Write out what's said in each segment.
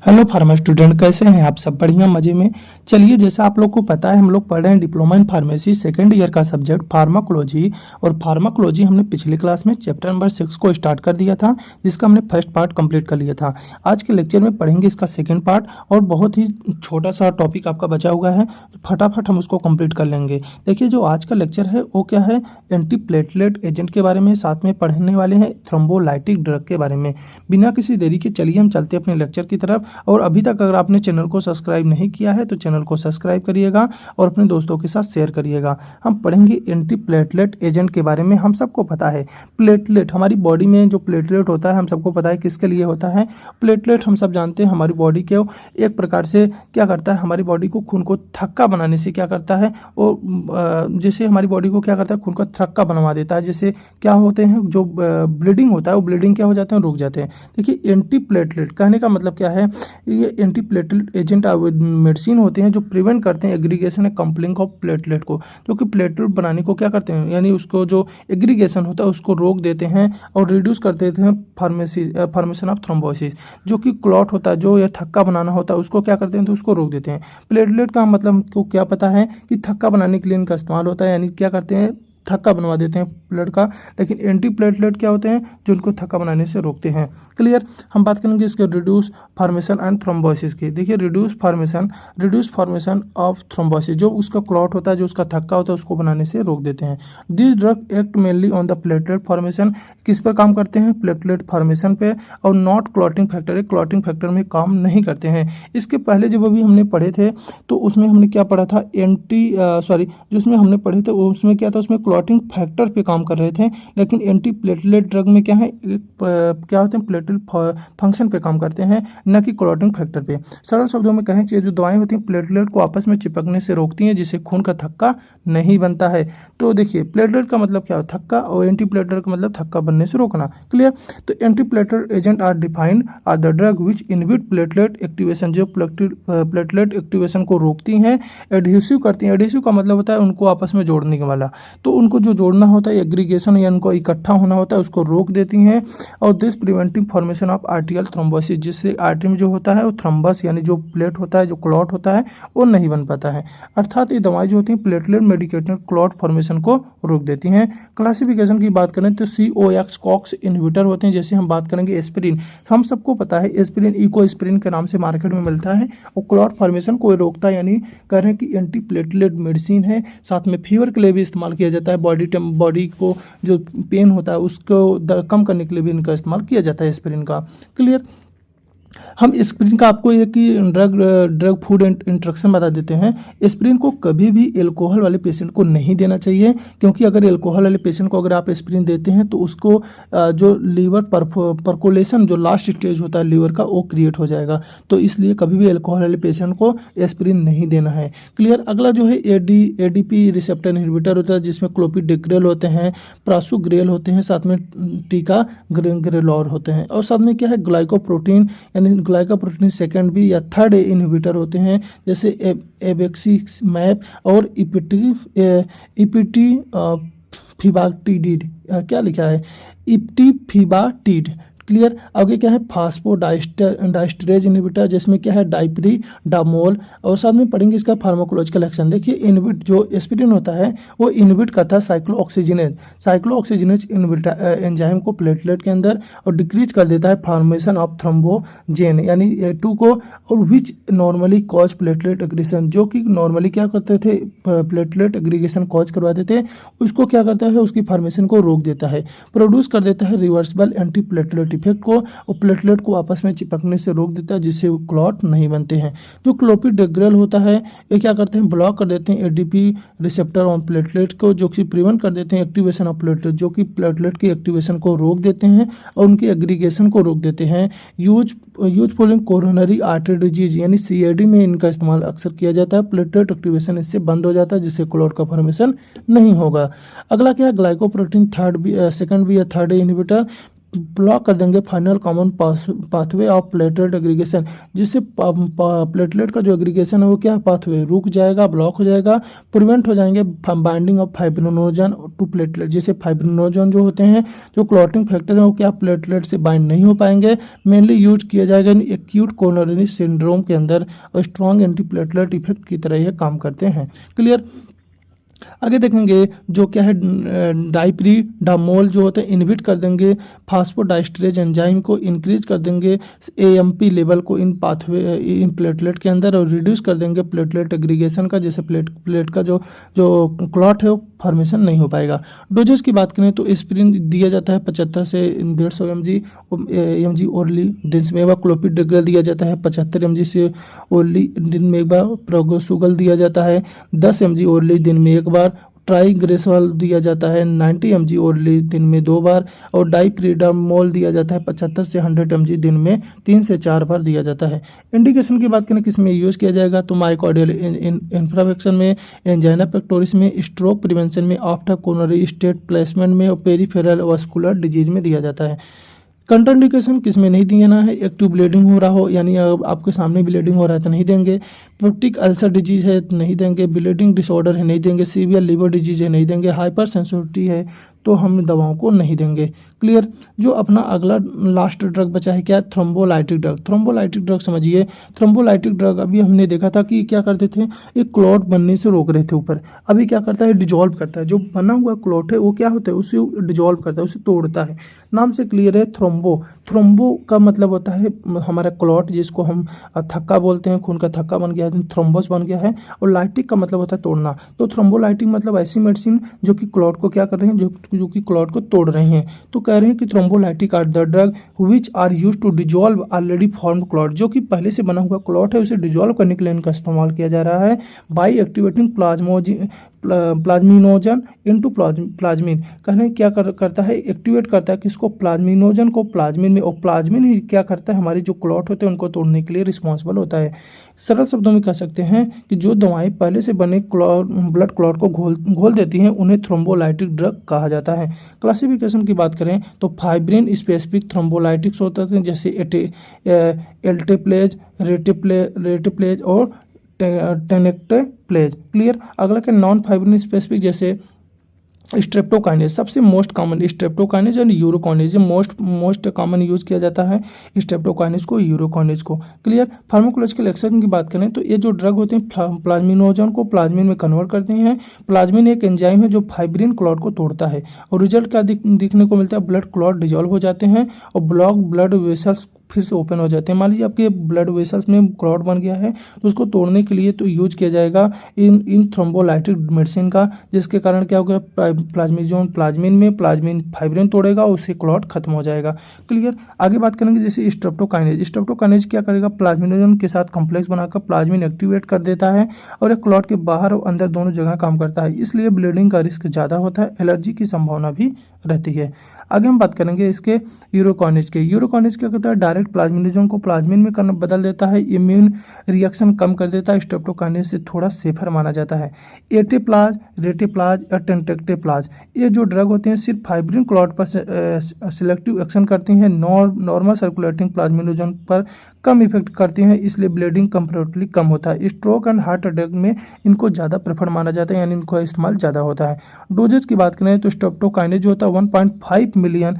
Hello pharma student, कैसे हैं आप सब? बढ़िया, मजे में। चलिए, जैसा आप लोग को पता है, हम लोग पढ़ रहे हैं diploma in pharmacy second year का सब्जेक्ट फार्माकोलॉजी। और फार्माकोलॉजी हमने पिछले क्लास में चैप्टर नंबर 6 को स्टार्ट कर दिया था, जिसका हमने फर्स्ट पार्ट कंप्लीट कर लिया था। आज के लेक्चर में पढ़ेंगे इसका सेकेंड पार्ट, और बहुत ही छोटा सा टॉपिक आपका बचा हुआ है, फटाफट हम उसको कंप्लीट कर लेंगे। देखिए, जो आज का लेक्चर है वो क्या है, एंटी प्लेटलेट एजेंट के बारे में, साथ में पढ़ने वाले हैं थ्रोम्बोलाइटिक ड्रग के बारे में। बिना किसी देरी के चलिए हम चलते हैं अपने लेक्चर की तरफ। और अभी तक अगर आपने चैनल को सब्सक्राइब नहीं किया है तो चैनल को सब्सक्राइब करिएगा और अपने दोस्तों के साथ शेयर करिएगा। हम पढ़ेंगे एंटी प्लेटलेट एजेंट के बारे में। हम सबको पता है प्लेटलेट, हमारी बॉडी में जो प्लेटलेट होता है हम सबको पता है किसके लिए होता है। प्लेटलेट हम सब जानते हैं हमारी बॉडी के एक प्रकार से क्या करता है, हमारी बॉडी को खून को थक्का बनाने से क्या करता है वो, जैसे हमारी बॉडी को क्या करता है, खून का थक्का बनवा देता है। जैसे क्या होते हैं, जो ब्लीडिंग होता है वो ब्लीडिंग क्या हो जाते हैं, रुक जाते हैं। देखिए, एंटी प्लेटलेट कहने का मतलब क्या है, ये एंटी प्लेटलेट एजेंट मेडिसिन होते हैं जो प्रिवेंट करते हैं एग्रीगेशन एंड कम्पलिंग ऑफ प्लेटलेट को, जो कि प्लेटलेट बनाने को क्या करते हैं, यानी उसको जो एग्रीगेशन होता है उसको रोक देते हैं और रिड्यूस कर देते हैं फॉर्मेशन ऑफ थ्रोम्बोसिस, जो कि क्लॉट होता है, जो ये थक्का बनाना होता है उसको क्या करते हैं, तो उसको रोक देते हैं। प्लेटलेट का मतलब हमको क्या पता है कि थक्का बनाने के लिए इनका इस्तेमाल होता है, यानी क्या करते हैं, थक्का बनवा देते हैं ब्लड का। लेकिन एंटी प्लेटलेट क्या होते हैं, जो उनको थक्का बनाने से रोकते हैं। क्लियर। हम बात करेंगे इसके रिड्यूस फॉर्मेशन एंड थ्रोम्बोसिस की। देखिए, रिड्यूस फॉर्मेशन ऑफ थ्रोम्बोसिस, जो उसका क्लॉट होता है, जो उसका थक्का होता है, उसको बनाने से रोक देते हैं। This drug act mainly on the platelet formation, किस पर काम करते हैं, प्लेटलेट फॉर्मेशन पे, और not clotting factor, clotting factor में काम नहीं करते हैं। इसके पहले जब अभी हमने पढ़े थे तो उसमें हमने क्या पढ़ा था, जिसमें हमने पढ़े थे उसमें क्या था, उसमें क्लॉटिंग फैक्टर पे काम कर रहे थे। लेकिन एंटी प्लेटलेट ड्रग में क्या है, क्या होते हैं, प्लेटलेट फंक्शन पे काम करते हैं, न कि क्लॉटिंग फैक्टर पे। सरल शब्दों में कहें, जो दवाएं होती हैं प्लेटलेट को आपस में चिपकने से रोकती हैं, जिससे खून का थक्का नहीं बनता है। तो देखिए, प्लेटलेट का मतलब क्या है, थक्का, और एंटी प्लेटलेट का मतलब थक्का बनने से रोकना। क्लियर। तो anti platelet agent are defined are the drug which inhibit platelet activation, जो प्लेटलेट एक्टिवेशन को रोकती हैं, एडहेसिव करती हैं। एडहेसिव का मतलब होता है उनको आपस में जोड़ने के वाला, तो उनको जो जोड़ना होता है, एग्रीगेशन या उनको इकट्ठा होना होता है, उसको रोक देती हैं। और this preventing formation of आर्टियल thrombosis, जिससे आर्टरी में जो होता है वो थ्रोम्बस, यानी जो प्लेट होता है, जो क्लॉट होता है, वो नहीं बन पाता है। अर्थात ये दवाएं जो होती हैं प्लेटलेट मेडिकेटेड क्लॉट फॉर्मेशन को रोक देती हैं। क्लासिफिकेशन की बात करें तो COX कॉक्स इनहिबिटर होते हैं। जैसे हम बात करेंगे एस्पिरिन, हम सबको पता है एस्पिरिन इकोस्पिरिन के नाम से मार्केट में मिलता है, और क्लॉट फॉर्मेशन को रोकता है, यानी कह रहे हैं कि एंटी प्लेटलेट मेडिसिन है। साथ में फीवर के लिए भी इस्तेमाल किया जाता है, बॉडी को जो पेन होता है उसको कम करने के लिए भी इनका इस्तेमाल किया जाता है एस्पिरिन का। क्लियर। हम एस्पिरिन का आपको एक ही ड्रग फूड इंट्रक्शन बता देते हैं। एस्पिरिन को कभी भी एल्कोहल वाले पेशेंट को नहीं देना चाहिए, क्योंकि अगर एल्कोहल वाले पेशेंट को अगर आप एस्पिरिन देते हैं तो उसको जो लीवर परकोलेशन, जो लास्ट स्टेज होता है लीवर का, वो क्रिएट हो जाएगा। तो इसलिए कभी भी एल्कोहल वाले पेशेंट को एस्पिरिन नहीं देना है। क्लियर। अगला जो है ADP रिसेप्टर इनहिबिटर होता है, जिसमें क्लोपिडेग्रेल होते हैं, प्रासुग्रेल होते हैं, साथ में टीका ग्रेलोर होते हैं, और साथ में क्या है, ग्लाइकोप्रोटीन ग्लाइकोप्रोटीन सेकंड बी या थर्ड इनहिबिटर होते हैं, जैसे एबेक्सिमैब और इपिटी फिबाटिडिड, क्या लिखा है, इप्टीफिबाटिड। क्लियर। आगे क्या है, फास्फोडाइस्टरेज इनहिबिटर, जिसमें क्या है, डाइप्रिडामोल, और साथ में पढ़ेंगे इसका फार्माकोलॉजिकल एक्शन। देखिए, इनहिबिट जो एस्पिरिन होता है वो इनहिबिट करता है साइक्लोऑक्सीजिनेज एंजाइम को प्लेटलेट के अंदर, और डिक्रीज कर देता है फॉर्मेशन ऑफ थ्रोम्बोजेन, यानी A2 को, और विच नॉर्मली कॉज प्लेटलेट एग्रीगेशन, जो कि नॉर्मली क्या करते थे, प्लेटलेट एग्रीगेशन कॉज करवाते थे, उसको क्या करता है, उसकी फॉर्मेशन को रोक देता है। प्रोड्यूस कर देता है रिवर्सिबल एंटी प्लेटलेट इफेक्ट को, और प्लेटलेट को आपस में चिपकने से रोक देता है, जिससे वो क्लॉट नहीं बनते हैं। जो क्लोपिडेग्रेल होता है ये क्या करते हैं, ब्लॉक कर देते हैं ADP रिसेप्टर ऑन प्लेटलेट को, जो कि प्रिवेंट कर देते हैं एक्टिवेशन ऑफ प्लेटलेट, जो कि प्लेटलेट की एक्टिवेशन को रोक देते हैं और उनकी एग्रीगेशन को रोक देते हैं। Useful in coronary artery disease, यानी CAD में इनका इस्तेमाल अक्सर किया जाता है। प्लेटलेट एक्टिवेशन इससे बंद हो जाता है, जिससे क्लॉट का फॉर्मेशन नहीं होगा। अगला क्या है, ग्लाइकोप्रोटीन सेकंड भी या थर्ड इनहिबिटर, ब्लॉक कर देंगे final common pathway of platelet aggregation, जिससे प्लेटलेट का जो एग्रीगेशन है वो क्या पाथवे रुक जाएगा, ब्लॉक हो जाएगा, प्रिवेंट हो जाएंगे binding of fibrinogen to platelet, जिससे फाइब्रिनोजन जो होते हैं जो क्लॉटिंग फैक्टर है वो क्या प्लेटलेट से बाइंड नहीं हो पाएंगे। मेनली यूज किया जाएगा इन एक्यूट कोरोनरी सिंड्रोम के अंदर और स्ट्रॉन्ग एंटी प्लेटलेट इफेक्ट की तरह ये काम करते हैं। क्लियर। आगे देखेंगे जो क्या है डाइप्रीडामोल जो होते हैं इनहिबिट कर देंगे फास्फोडाइस्टरेज एंजाइम को, इंक्रीज कर देंगे एएमपी लेवल को इन पाथवे इन प्लेटलेट के अंदर और रिड्यूस कर देंगे प्लेटलेट एग्रीगेशन का, जैसे प्लेट का जो जो क्लॉट है वो फॉर्मेशन नहीं हो पाएगा। डोजेस की बात करें तो एस्पिरिन दिया जाता है 75 से 150 mg ओरली दिन में एक बार, क्लोपिडेग्रेल दिया जाता है 75 mg से ओरली दिन में एक बार, प्रोगोसुगल दिया जाता है 10 mg ओरली दिन में एक बार, ट्राइग्रेसोल दिया जाता है 90 mg ओरली दिन में 2 बार और डाइप्रीडामोल दिया जाता है 75 से 100 mg दिन में 3 से 4 बार दिया जाता है। इंडिकेशन की बात करें किस में यूज़ किया जाएगा तो माइकार्डियल इंफ्राक्शन में, एंजाइना पेक्टोरिस में, स्ट्रोक प्रिवेंशन में, आफ्टर कोरोनरी स्टेट प्लेसमेंट में और पेरिफेरल वास्कुलर डिजीज में दिया जाता है। कंट्राइंडिकेशन किस में नहीं देना है, एक्टिव ब्लीडिंग हो रहा हो यानी आपके सामने ब्लीडिंग हो रहा है तो नहीं देंगे, पेप्टिक अल्सर डिजीज है तो नहीं देंगे, ब्लीडिंग डिसऑर्डर है नहीं देंगे, सीवियर लिवर डिजीज है नहीं देंगे, हाइपर सेंसिटिविटी है तो हम दवाओं को नहीं देंगे। क्लियर। जो अपना अगला लास्ट ड्रग बचा है क्या, थ्रोम्बोलाइटिक ड्रग। थ्रोम्बोलाइटिक ड्रग समझिए, थ्रोम्बोलाइटिक ड्रग अभी हमने देखा था कि क्या करते थे, एक क्लॉट बनने से रोक रहे थे ऊपर, अभी क्या करता है डिजॉल्व करता है, जो बना हुआ क्लॉट है वो क्या होता है उसे डिजॉल्व करता है, उसे तोड़ता है। नाम से क्लियर है थ्रोम्बो। थ्रोम्बो का मतलब होता है हमारा क्लॉट जिसको हम थक्का बोलते हैं, खून का थक्का बन गया है, थ्रोम्बोस बन गया है, और लाइटिक का मतलब होता है तोड़ना। तो थ्रोम्बोलाइटिक मतलब ऐसी मेडिसिन जो कि क्लॉट को क्या कर रहे हैं, जो कि क्लॉट को तोड़ रहे हैं। तो कह रहे हैं कि thrombolytic are the drug which are used to dissolve already formed clot, जो कि पहले से बना हुआ क्लॉट है उसे डिजॉल्व करने के लिए इनका इस्तेमाल किया जा रहा है by activating plasminogen into plasmin. कहने क्या करता है, एक्टिवेट करता है किसको, प्लाज्मिनोजन को प्लाज्मिन में, और प्लाज्मिन ही क्या करता है हमारी जो क्लॉट होते हैं उनको तोड़ने के लिए रिस्पॉन्सिबल होता है। सरल शब्दों में कह सकते हैं कि जो दवाएं पहले से बने ब्लड क्लॉट को घोल देती हैं उन्हें थ्रोम्बोलाइटिक ड्रग कहा जाता है। क्लासिफिकेशन की बात करें तो फाइब्रिन स्पेसिफिक थ्रोम्बोलाइटिक्स होते हैं जैसे एल्टेप्लेज, रेटिप्लेज और टेनेक्टेप्लेज। क्लियर। अगला के नॉन फाइब्रिन स्पेसिफिक जैसे स्ट्रेप्टोकाइनेज, सबसे मोस्ट कॉमन स्ट्रेप्टोकाइनेज और यूरोकाइनेज मोस्ट कॉमन यूज किया जाता है स्ट्रेप्टोकाइनेज को, यूरोकाइनेज को। क्लियर। फार्माकोलॉजिकल एक्शन की बात करें तो ये जो ड्रग होते हैं प्लाज्मिनोजन को प्लाज्मिन में कन्वर्ट करते हैं। प्लाज्मिन एक एंजाइम है जो फाइब्रिन क्लॉट को तोड़ता है और रिजल्ट क्या दिखने को मिलता है, ब्लड क्लॉट डिजॉल्व हो जाते हैं और ब्लड वेसल्स फिर से ओपन हो जाते हैं। मान लीजिए आपके ब्लड वेसल्स में क्लॉट बन गया है तो उसको तोड़ने के लिए तो यूज किया जाएगा इन थ्रोम्बोलाइटिक मेडिसिन का, जिसके कारण क्या होगा, प्लाज्मिन में प्लाज्मिन फाइब्रिन तोड़ेगा उससे क्लॉट खत्म हो जाएगा। क्लियर। आगे बात करेंगे जैसे स्ट्रेप्टोकाइनेज क्या करेगा, प्लाज्मिनोजन के साथ कॉम्प्लेक्स बनाकर प्लाज्मिन एक्टिवेट कर देता है और एक क्लॉट के बाहर और अंदर दोनों जगह काम करता है, इसलिए ब्लीडिंग का रिस्क ज़्यादा होता है, एलर्जी की संभावना भी रहती है। आगे हम बात करेंगे इसके यूरोकाइनेज क्या करता है, डायरेक्ट प्लाज्मिनोजन को प्लाज्मिन में बदल देता है, इम्यून रिएक्शन कम कर देता है, स्ट्रेप्टोकाइनेज से थोड़ा सेफर माना जाता है। एटेप्लाज, रेटेप्लाज या टेंटेक्टेप्लाज ये जो ड्रग होते हैं सिर्फ फाइब्रिन क्लॉट पर सिलेक्टिव एक्शन करती हैं, नॉर्मल सर्कुलेटिंग प्लाज्मिनोजन पर कम इफेक्ट करती हैं, इसलिए ब्लीडिंग कंपेरेटिवली कम होता है। स्ट्रोक एंड हार्ट अटैक में इनको ज़्यादा प्रेफर माना जाता है, यानी इनका इस्तेमाल ज़्यादा होता है। डोजेज की बात करें तो स्ट्रेप्टोकाइनेज जो होता है 1.5 million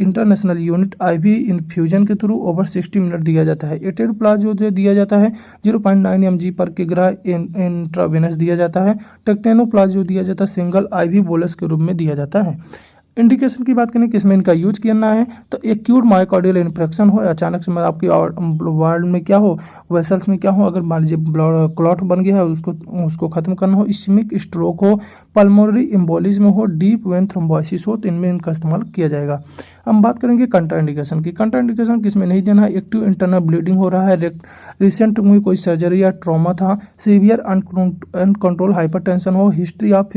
international unit IV infusion के थ्रू ओवर 60 मिनट दिया जाता है। एटेप्लाज जो दिया जाता है 0.9 mg पर किग्रा इंट्रावेनस दिया जाता है। टेक्टेनोप्लाज जो दिया जाता है सिंगल आईवी बोलस के रूप में दिया जाता है। इंडिकेशन की बात करें किसमें इनका यूज करना है तो एक्यूट मायोकार्डियल इन्फेक्शन हो, अचानक से आपकी वार्ड में क्या हो, वेसल्स में क्या हो, अगर मान लीजिए क्लॉट बन गया है उसको खत्म करना हो, इस्केमिक स्ट्रोक हो, पल्मोनरी एम्बोलिज्म हो, डीप वेन थ्रोम्बोसिस हो, तो इनमें इनका इस्तेमाल किया जाएगा। हम बात करेंगे कंट्राइंडिकेशन की। कंट्राइंडिकेशन किसमें नहीं देना है, एक्टिव इंटरनल ब्लीडिंग हो रहा है, रिसेंट में कोई सर्जरी या ट्रॉमा था, सीवियर अनकंट्रोल हाइपरटेंशन हो, हिस्ट्री ऑफ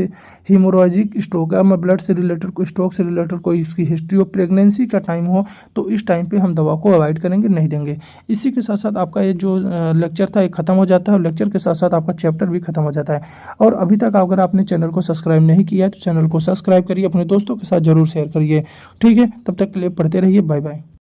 हीमोरॉजिक स्ट्रोक है, ब्लड से रिलेटेड स्ट्रोक से रिलेटेड कोई इसकी हिस्ट्री हो, प्रेगनेंसी का टाइम हो, तो इस टाइम पे हम दवा को अवॉइड करेंगे, नहीं देंगे। इसी के साथ साथ आपका ये जो लेक्चर था ये खत्म हो जाता है और लेक्चर के साथ साथ आपका चैप्टर भी खत्म हो जाता है। और अभी तक अगर आपने चैनल को सब्सक्राइब नहीं किया है तो चैनल को सब्सक्राइब करिए, अपने दोस्तों के साथ जरूर शेयर करिए। ठीक है, तब तक के लिए पढ़ते रहिए। Bye bye.